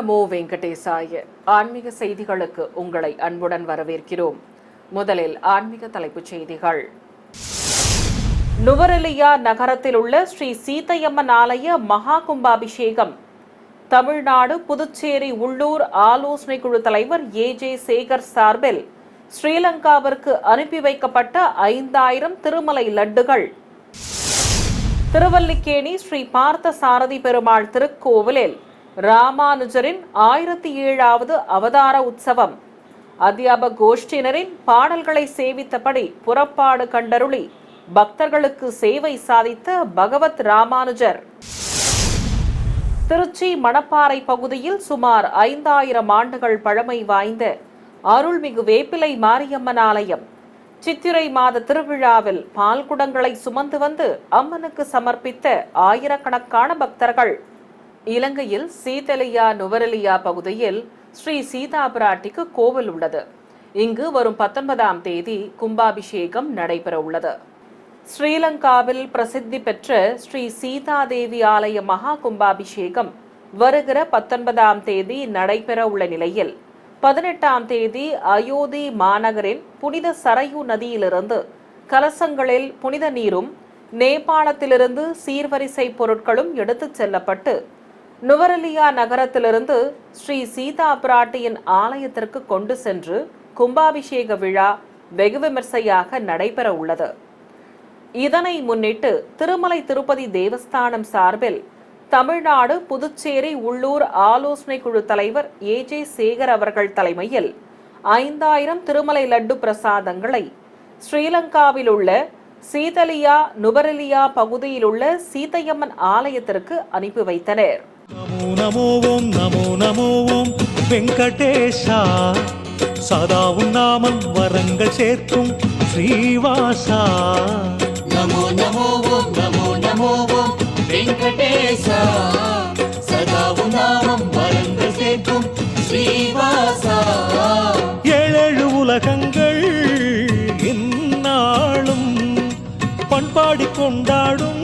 நமோ வெங்கடேசாய. ஆன்மீக செய்திகளுக்கு உங்களை அன்புடன் வரவேற்கிறோம். முதலில் ஆன்மீக தலைப்புச் செய்திகள். நுவரெலியா நகரத்தில் உள்ள ஸ்ரீ சீதையம்மன் ஆலய மகா கும்பாபிஷேகம். தமிழ்நாடு புதுச்சேரி உள்ளூர் ஆலோசனை குழு தலைவர் ஏஜே சேகர் சார்பில் ஸ்ரீலங்காவிற்கு அனுப்பி வைக்கப்பட்ட 5000 திருமலை லட்டுகள். திருவல்லிக்கேணி ஸ்ரீ பார்த்த சாரதி பெருமாள் திருக்கோவிலில் ராமானுஜரின் 1007வது அவதார உற்சவம். அத்தியாபக கோஷ்டியினரின் பாடல்களை சேவித்தபடி புறப்பாடு கண்டருளி பக்தர்களுக்கு சேவை சாதித்த பகவத் ராமானுஜர். திருச்சி மணப்பாறை பகுதியில் சுமார் 5000 ஆண்டுகள் பழமை வாய்ந்த அருள்மிகு வேப்பிலை மாரியம்மன் ஆலயம். சித்திரை மாத திருவிழாவில் பால் குடங்களை சுமந்து வந்து அம்மனுக்கு சமர்ப்பித்த ஆயிரக்கணக்கான பக்தர்கள். இலங்கையில் சீதலியா நுவரெலியா பகுதியில் ஸ்ரீ சீதா பிராட்டிக்கு கோவில் உள்ளது. இங்கு வரும் 19ஆம் தேதி கும்பாபிஷேகம் நடைபெற உள்ளது. ஸ்ரீலங்காவில் பிரசித்தி பெற்ற ஸ்ரீ சீதாதேவி ஆலய மகா கும்பாபிஷேகம் வருகிற 19ஆம் தேதி நடைபெற உள்ள நிலையில் 18ஆம் தேதி அயோத்தி மாநகரின் புனித சரையு நதியிலிருந்து கலசங்களில் புனித நீரும் நேபாளத்திலிருந்து சீர்வரிசை பொருட்களும் எடுத்துச் செல்லப்பட்டு நுவரெலியா நகரத்திலிருந்து ஸ்ரீ சீதா பிராட்டியின் ஆலயத்திற்கு கொண்டு சென்று கும்பாபிஷேக விழா வெகு விமர்சையாக நடைபெற உள்ளது. இதனை முன்னிட்டு திருமலை திருப்பதி தேவஸ்தானம் சார்பில் தமிழ்நாடு புதுச்சேரி உள்ளூர் ஆலோசனை குழு தலைவர் ஏஜே சேகர் அவர்கள் தலைமையில் 5000 திருமலை லட்டு பிரசாதங்களை ஸ்ரீலங்காவில் உள்ள சீதலியா நுவரெலியா பகுதியில் உள்ள சீதையம்மன் ஆலயத்திற்கு அனுப்பி வைத்தனர். நமோ நமோ ஓம் நமோ நமோ ஓம் வெங்கடேஷா, சதாவும் நாமம் வரங்கள் சேர்க்கும் ஸ்ரீவாசா. நமோ நமோ ஓம் நமோ நமோ ஓம் வெங்கடேஷா, சதாவும் நாமம் வரங்கள் சேர்க்கும் ஸ்ரீவாசா. ஏழு உலகங்கள் எந்நாளும் பண்பாடி கொண்டாடும்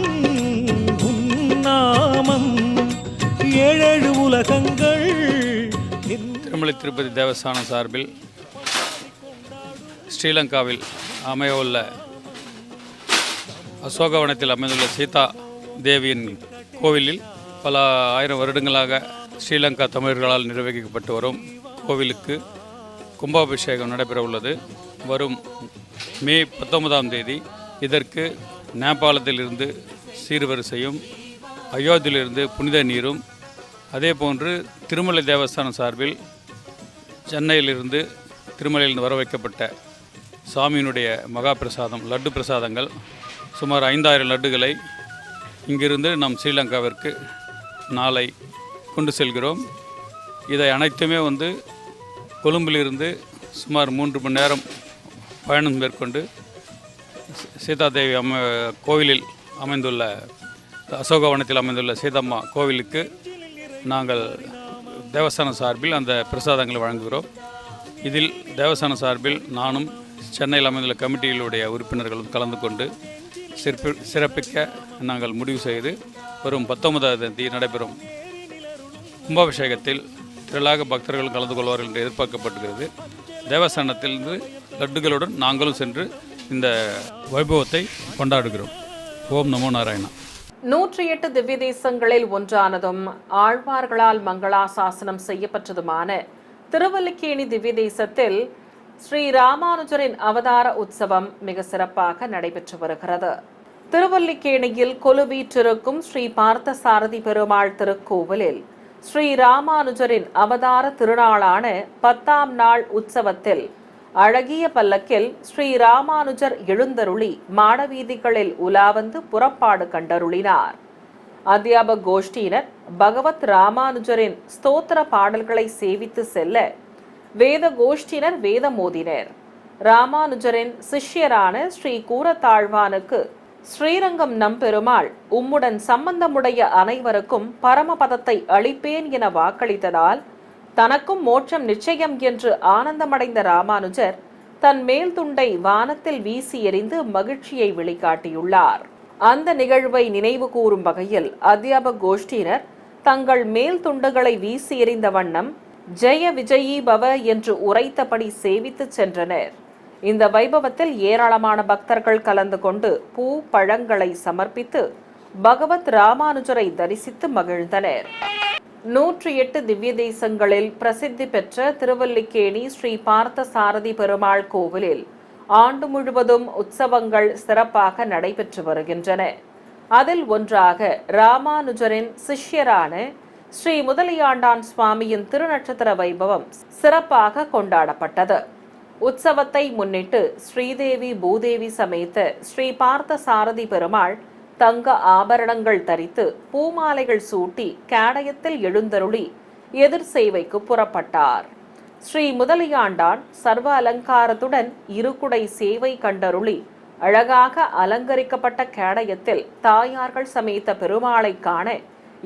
உன்னாமம். ஏழு உலகங்கள். திருமலை திருப்பதி தேவஸ்தானம் சார்பில் ஸ்ரீலங்காவில் அமையவுள்ள அசோகவனத்தில் அமைந்துள்ள சீதா தேவியின் கோவிலில் பல ஆயிரம் வருடங்களாக ஸ்ரீலங்கா தமிழர்களால் நிர்வகிக்கப்பட்டு வரும் கோவிலுக்கு கும்பாபிஷேகம் நடைபெற உள்ளது. வரும் மே 19ஆம் தேதி இதற்கு நேபாளத்திலிருந்து சீர்வரிசையும் அயோத்தியிலிருந்து புனித நீரும், அதே போன்று திருமலை தேவஸ்தானம் சார்பில் சென்னையிலிருந்து திருமலையிலிருந்து வர வைக்கப்பட்ட சாமியினுடைய மகா பிரசாதம் லட்டு பிரசாதங்கள் சுமார் 5000 லட்டுகளை இங்கிருந்து நம் ஸ்ரீலங்காவிற்கு நாளை கொண்டு செல்கிறோம். இதை அனைத்துமே கொழும்பிலிருந்து சுமார் 3 மணி நேரம் பயணம் மேற்கொண்டு சீதாதேவி கோவிலில் அமைந்துள்ள அசோகவனத்தில் அமைந்துள்ள சீதம்மா கோவிலுக்கு நாங்கள் தேவஸ்தான சார்பில் அந்த பிரசாதங்களை வழங்குகிறோம். இதில் தேவஸ்தான சார்பில் நானும் சென்னையில் அமைந்துள்ள கமிட்டிகளுடைய உறுப்பினர்களும் கலந்து கொண்டு சிறப்பிக்க நாங்கள் முடிவு செய்து வரும் 19ஆம் தேதி நடைபெறும் கும்பாபிஷேகத்தில் திரளாக பக்தர்கள் கலந்து கொள்வார்கள் என்று எதிர்பார்க்கப்படுகிறது. தேவஸ்தானத்திலிருந்து லட்டுகளுடன் நாங்களும் சென்று இந்த வைபவத்தை கொண்டாடுகிறோம். ஓம் நமோ நாராயணா. 108 திவ்ய தேசங்களில் ஒன்றானதும் ஆழ்வார்களால் மங்களாசாசனம் செய்யப்பட்டதுமான திருவல்லிக்கேணி திவ்ய தேசத்தில் ஸ்ரீ ராமானுஜரின் அவதார உற்சவம் மிக சிறப்பாக நடைபெற்று வருகிறது. திருவல்லிக்கேணியில் கொலுவீற்றிருக்கும் ஸ்ரீ பார்த்த சாரதி பெருமாள் திருக்கோவிலில் ஸ்ரீ ராமானுஜரின் அவதார திருநாளான 10ஆம் நாள் உற்சவத்தில் அழகிய பல்லக்கில் ஸ்ரீ ராமானுஜர் எழுந்தருளி மாடவீதிகளில் உலாவந்து புறப்பாடு கண்டருளினார். அத்தியாபக கோஷ்டியினர் பகவத் ராமானுஜரின் ஸ்தோத்திர பாடல்களை சேவித்து செல்ல வேத கோஷ்டியினர் வேதம் ஓதினர். ராமானுஜரின் சிஷ்யரான ஸ்ரீ கூரத்தாழ்வானுக்கு ஸ்ரீரங்கம் நம்பெருமாள் உம்முடன் சம்பந்தமுடைய அனைவருக்கும் பரமபதத்தை அளிப்பேன் என வாக்களித்ததால் தனக்கும் மோட்சம் நிச்சயம் என்று ஆனந்தமடைந்த ராமானுஜர் தன் மேல் துண்டை வானத்தில் வீசி எறிந்து மகிழ்ச்சியை வெளிக்காட்டியுள்ளார். அந்த நிகழ்வை நினைவு கூறும் வகையில் அத்தியாபக கோஷ்டியினர் தங்கள் மேல் துண்டுகளை வீசி எறிந்த வண்ணம் ஜெய விஜயீ பவ என்று உரைத்தபடி சேவித்து சென்றனர். இந்த வைபவத்தில் ஏராளமான பக்தர்கள் கலந்து கொண்டு பூ பழங்களை சமர்ப்பித்து பகவத் ராமானுஜரை தரிசித்து மகிழ்ந்தனர். 108 திவ்ய தேசங்களில் பிரசித்தி பெற்ற திருவல்லிக்கேணி ஸ்ரீ பார்த்த சாரதி பெருமாள் கோவிலில் ஆண்டு முழுவதும் உற்சவங்கள் சிறப்பாக நடைபெற்று வருகின்றன. அதில் ஒன்றாக ராமானுஜரின் சிஷ்யரான ஸ்ரீ முதலியாண்டான் சுவாமியின் திருநட்சத்திர வைபவம் சிறப்பாக கொண்டாடப்பட்டது. உற்சவத்தை முன்னிட்டு ஸ்ரீதேவி பூதேவி சமேத ஸ்ரீ பார்த்த சாரதி பெருமாள் தங்க ஆபரணங்கள் தரித்து பூமாலைகள் சூட்டி கேடயத்தில் எழுந்தருளி எதிர் சேவைக்கு புறப்பட்டார். ஸ்ரீ முதலியாண்டான் சர்வ அலங்காரத்துடன் இருகுடை சேவை கண்டருளி அழகாக அலங்கரிக்கப்பட்ட கேடயத்தில் தாயார்கள் சமேத பெருமாளை காண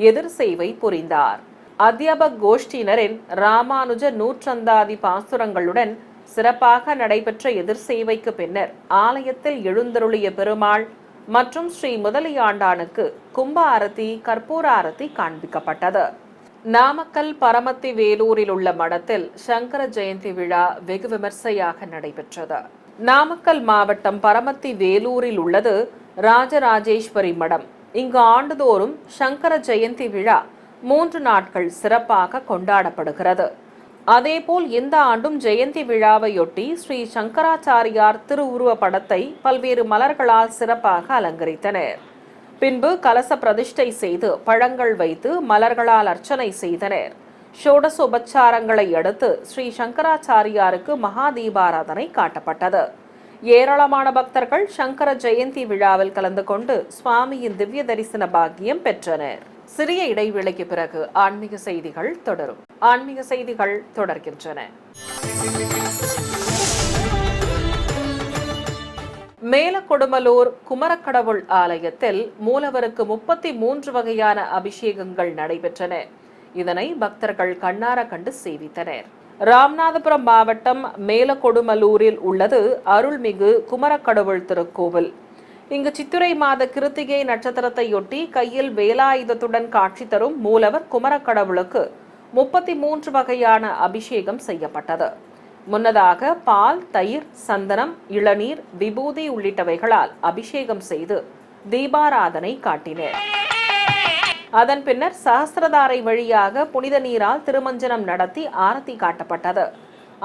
எதிர் சேவை புரிந்தார். அத்தியாபக் கோஷ்டியினரின் ராமானுஜ நூற்றந்தாதி பாசுரங்களுடன் சிறப்பாக நடைபெற்ற எதிர் சேவைக்கு பின்னர் ஆலயத்தில் எழுந்தருளிய பெருமாள் மற்றும் ஸ்ரீ முதலியாண்டானுக்கு கும்ப ஆரத்தி கற்பூர ஆரத்தி காண்பிக்கப்பட்டது. நாமக்கல் பரமத்தி வேலூரில் உள்ள மடத்தில் சங்கர ஜெயந்தி விழா வெகு விமர்சையாக நடைபெற்றது. நாமக்கல் மாவட்டம் பரமத்தி வேலூரில் உள்ளது ராஜராஜேஸ்வரி மடம். இங்கு ஆண்டுதோறும் சங்கர ஜெயந்தி விழா 3 நாட்கள் சிறப்பாக கொண்டாடப்படுகிறது. அதேபோல் இந்த ஆண்டும் ஜெயந்தி விழாவையொட்டி ஸ்ரீ சங்கராச்சாரியார் திருவுருவ படத்தை பல்வேறு மலர்களால் சிறப்பாக அலங்கரித்தனர். பின்பு கலச பிரதிஷ்டை செய்து பழங்கள் வைத்து மலர்களால் அர்ச்சனை செய்தனர். ஷோடசோபச்சாரங்களை அடுத்து ஸ்ரீ சங்கராச்சாரியாருக்கு மகா தீபாராதனை காட்டப்பட்டது. ஏராளமான பக்தர்கள் சங்கர ஜெயந்தி விழாவில் கலந்து கொண்டு சுவாமியின் திவ்ய தரிசன பாக்கியம் பெற்றனர். சிறிய இடைவேளைக்கு பிறகு ஆன்மீக செய்திகள் தொடரும். ஆன்மீக செய்திகள் தொடர்கின்றன. மேலக்கொடுமலூர் குமரக்கடவுள் ஆலயத்தில் மூலவருக்கு 33 வகையான அபிஷேகங்கள் நடைபெற்றன. இதனை பக்தர்கள் கண்ணார கண்டு சேவித்தனர். ராமநாதபுரம் மாவட்டம் மேலக்கொடுமலூரில் உள்ளது அருள்மிகு குமரக்கடவுள் திருக்கோவில். இங்கு சித்திரை மாத கிருத்திகை நட்சத்திரத்தையொட்டி கையில் வேலாயுதத்துடன் காட்சி தரும் மூலவர் குமரக்கடவுளுக்கு 33 வகையான அபிஷேகம் செய்யப்பட்டது. முன்னதாக பால், தயிர், சந்தனம், இளநீர், விபூதி உள்ளிட்டவைகளால் அபிஷேகம் செய்து தீபாராதனை காட்டினர். அதன் பின்னர் சஹஸ்ரதாரை வழியாக புனித நீரால் திருமஞ்சனம் நடத்தி ஆரத்தி காட்டப்பட்டது.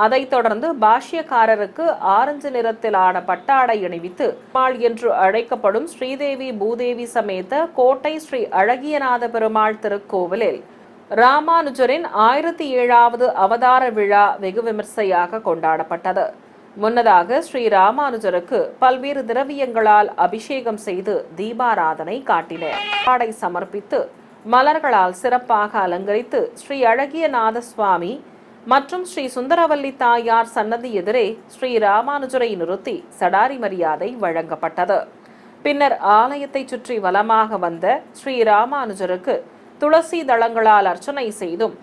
அதைத் தொடர்ந்து பாஷ்யக்காரருக்கு ஆரஞ்சு நிறத்திலான பட்டாடை அணிவித்து பெருமாள் என்று அழைக்கப்படும் ஸ்ரீதேவி பூதேவி சமேத கோட்டை ஸ்ரீ அழகியநாத பெருமாள் திருக்கோவிலில் ராமானுஜரின் 1007வது அவதார விழா வெகு விமர்சையாக கொண்டாடப்பட்டது. முன்னதாக ஸ்ரீ ராமானுஜருக்கு பல்வேறு திரவியங்களால் அபிஷேகம் செய்து தீபாராதனை காட்டினர். பட்டாடை சமர்ப்பித்து மலர்களால் சிறப்பாக அலங்கரித்து ஸ்ரீ அழகியநாத சுவாமி மற்றும் ஸ்ரீ சுந்தரவல்லி தாயார் சன்னதி எதிரே ஸ்ரீ ராமானுஜரை நிறுத்தி சடாரி மரியாதை வழங்கப்பட்டது. பின்னர் ஆலயத்தை சுற்றி வலமாக வந்த ஸ்ரீ ராமானுஜருக்கு துளசி தளங்களால் அர்ச்சனை செய்தும்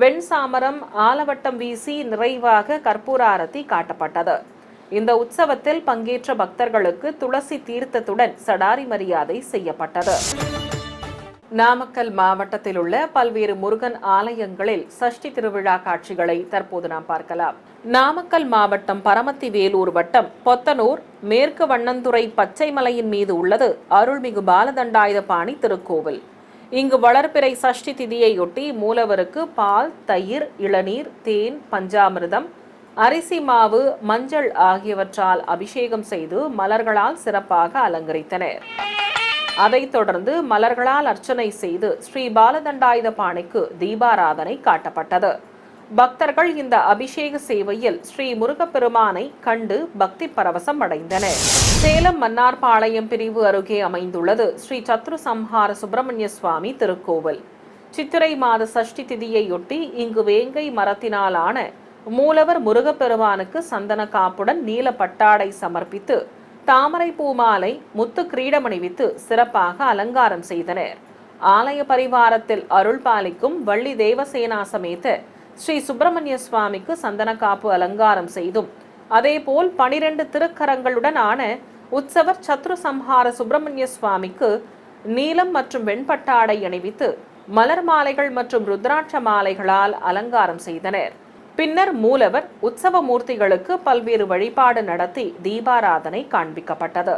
வெண்சாமரம் ஆலவட்டம் வீசி நிறைவாக கற்பூராரத்தி காட்டப்பட்டது. இந்த உற்சவத்தில் பங்கேற்ற பக்தர்களுக்கு துளசி தீர்த்தத்துடன் சடாரி மரியாதை செய்யப்பட்டது. நாமக்கல் மாவட்டத்தில் உள்ள பல்வேறு முருகன் ஆலயங்களில் சஷ்டி திருவிழா காட்சிகளை தற்போது நாம் பார்க்கலாம். நாமக்கல் மாவட்டம் பரமத்தி வேலூர் வட்டம் பொத்தனூர் மேற்கு வண்ணந்துறை பச்சை மலையின் மீது உள்ளது அருள்மிகு பாலதண்டாயுதபாணி திருக்கோவில். இங்கு வளர்பிறை சஷ்டி திதியையொட்டி மூலவருக்கு பால், தயிர், இளநீர், தேன், பஞ்சாமிர்தம், அரிசி மாவு, மஞ்சள் ஆகியவற்றால் அபிஷேகம் செய்து மலர்களால் சிறப்பாக அலங்கரித்தனர். அதைத் தொடர்ந்து மலர்களால் அர்ச்சனை செய்து ஸ்ரீ பாலதண்டாயுதபாணிக்கு தீபாராதனை காட்டப்பட்டது. பக்தர்கள் இந்த அபிஷேக சேவையில் ஸ்ரீ முருகப்பெருமானை கண்டு பக்தி பரவசம் அடைந்தனர். சேலம் மன்னார்பாளையம் பிரிவு அருகே அமைந்துள்ளது ஸ்ரீ சத்ரு சம்ஹார சுப்பிரமணிய சுவாமி திருக்கோவில். சித்திரை மாத சஷ்டி திதியையொட்டி இங்கு வேங்கை மரத்தினாலான மூலவர் முருகப்பெருமானுக்கு சந்தன காப்புடன் நீல பட்டாடை சமர்ப்பித்து தாமரை பூமாலை, முத்து கிரீடமணிவித்து சிறப்பாக அலங்காரம் செய்தனர். ஆலய பரிவாரத்தில் அருள் பாலிக்கும் வள்ளி தேவசேனா சமேத ஸ்ரீ சுப்பிரமணிய சுவாமிக்கு சந்தன காப்பு அலங்காரம் செய்தும் அதேபோல் 12 திருக்கரங்களுடன் ஆன உற்சவர் சத்ரு சம்ஹார சுப்பிரமணிய சுவாமிக்கு நீலம் மற்றும் வெண்பட்டாடை அணிவித்து மலர் மாலைகள் மற்றும் ருத்ராட்ச மாலைகளால் அலங்காரம் செய்தனர். பின்னர் மூலவர் உற்சவ மூர்த்திகளுக்கு பல்வேறு வழிபாடு நடத்தி தீபாராதனை காண்பிக்கப்பட்டது.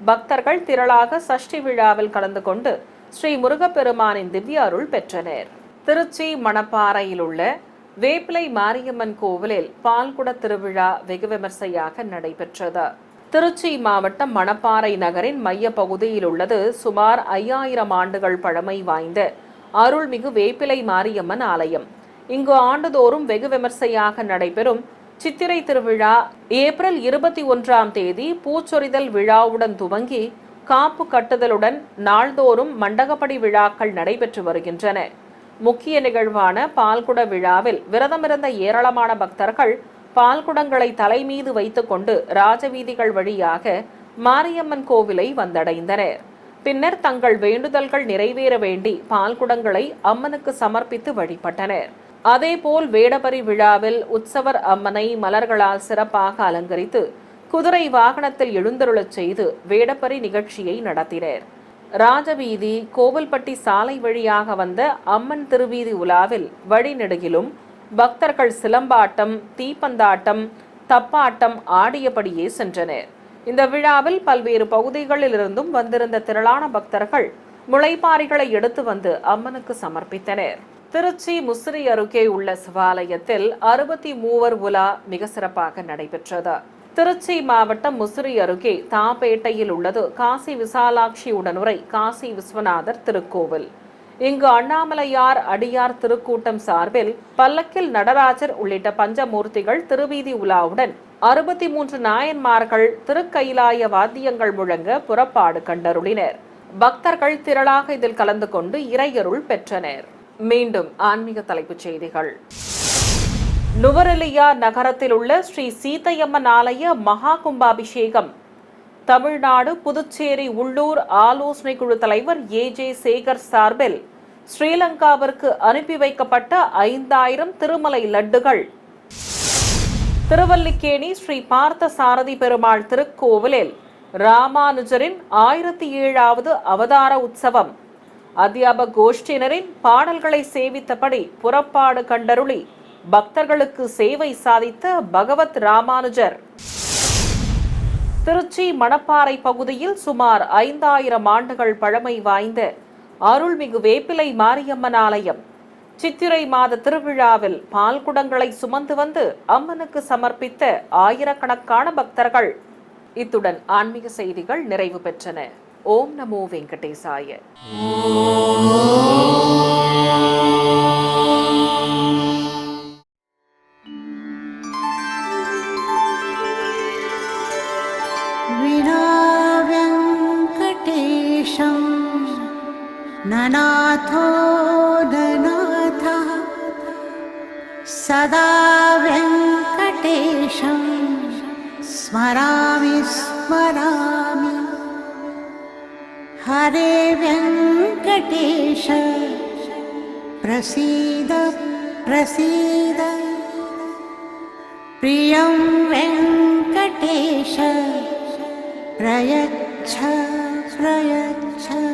பக்தர்கள் திரளாக சஷ்டி விழாவில் கலந்து கொண்டு ஸ்ரீ முருகப்பெருமானின் திவ்ய அருள் பெற்றனர். திருச்சி மணப்பாறையில் உள்ள வேப்பிலை மாரியம்மன் கோவிலில் பால்குட திருவிழா வெகு விமர்சையாக நடைபெற்றது. திருச்சி மாவட்டம் மணப்பாறை நகரின் மைய பகுதியில் உள்ளது சுமார் 5000 ஆண்டுகள் பழமை வாய்ந்த அருள்மிகு வேப்பிலை மாரியம்மன் ஆலயம். இங்கு ஆண்டுதோறும் வெகு விமர்சையாக நடைபெறும் சித்திரை திருவிழா ஏப்ரல் 21ஆம் தேதி பூச்சொரிதல் விழாவுடன் துவங்கி காப்பு கட்டுதலுடன் நாள்தோறும் மண்டகப்படி விழாக்கள் நடைபெற்று வருகின்றன. முக்கிய நிகழ்வான பால்குட விழாவில் விரதமிருந்த ஏராளமான பக்தர்கள் பால்குடங்களை தலைமீது வைத்துக் கொண்டு ராஜவீதிகள் வழியாக மாரியம்மன் கோவிலை வந்தடைந்தனர். பின்னர் தங்கள் வேண்டுதல்கள் நிறைவேற வேண்டி பால்குடங்களை அம்மனுக்கு சமர்ப்பித்து வழிபட்டனர். அதேபோல் வேடபரி விழாவில் உற்சவர் அம்மனை மலர்களால் சிறப்பாக அலங்கரித்து குதிரை வாகனத்தில் எழுந்தருளச் செய்து வேடபரி நிகழ்ச்சியை நடத்தினர். ராஜவீதி கோவில்பட்டி சாலை வழியாக வந்த அம்மன் திருவீதி உலாவில் வழிநெடுகிலும் பக்தர்கள் சிலம்பாட்டம், தீப்பந்தாட்டம், தப்பாட்டம் ஆடியபடியே சென்றனர். இந்த விழாவில் பல்வேறு பகுதிகளில் இருந்தும் வந்திருந்த திரளான பக்தர்கள் முளைப்பாரிகளை எடுத்து வந்து அம்மனுக்கு சமர்ப்பித்தனர். திருச்சி முசிறி அருகே உள்ள சிவாலயத்தில் 63 உலா மிக சிறப்பாக நடைபெற்றது. திருச்சி மாவட்டம் முசிறி அருகே தாப்பேட்டையில் உள்ளது காசி விசாலாட்சி உடனுரை காசி விஸ்வநாதர் திருக்கோவில். இங்கு அண்ணாமலையார் அடியார் திருக்கூட்டம் சார்பில் பல்லக்கில் நடராஜர் உள்ளிட்ட பஞ்சமூர்த்திகள் திருவீதி உலாவுடன் 63 நாயன்மார்கள் திருக்கைலாய வாத்தியங்கள் முழங்க புறப்பாடு கண்டருளினர். பக்தர்கள் திரளாக இதில் கலந்து கொண்டு இறையருள் பெற்றனர். மீண்டும் ஆன்மீக தலைப்புச் செய்திகள். நுவரெலியா நகரத்தில் உள்ள ஸ்ரீ சீதையம்மன் ஆலய மகா கும்பாபிஷேகம். தமிழ்நாடு புதுச்சேரி உள்ளூர் ஆலோசனை குழு தலைவர் ஏஜே சேகர் சார்பில் ஸ்ரீலங்காவிற்கு அனுப்பி வைக்கப்பட்ட 5000 திருமலை லட்டுகள். திருவல்லிக்கேணி ஸ்ரீ பார்த்த சாரதி பெருமாள் திருக்கோவிலில் ராமானுஜரின் 1007வது அவதார உற்சவம். அத்தியாபக கோஷ்டியினரின் பாடல்களை சேவித்தபடி புறப்பாடு கண்டருளி பக்தர்களுக்கு சேவை சாதித்த பகவத் ராமானுஜர். திருச்சி மணப்பாறை பகுதியில் சுமார் 5000 ஆண்டுகள் பழமை வாய்ந்த அருள்மிகு வேப்பிலை மாரியம்மன் ஆலயம். சித்திரை மாத திருவிழாவில் பால்குடங்களை சுமந்து வந்து அம்மனுக்கு சமர்ப்பித்த ஆயிரக்கணக்கான பக்தர்கள். இத்துடன் ஆன்மீக செய்திகள் நிறைவு பெற்றன. ஓம் நமோ வெங்கடேசாய. ननाथो ननाथः सदा वेङ्कटेशं स्मरामि स्मरामि. हरे वेङ्कटेश प्रसीद प्रसीद. प्रियं वेङ्कटेश प्रयच्छ प्रयच्छ.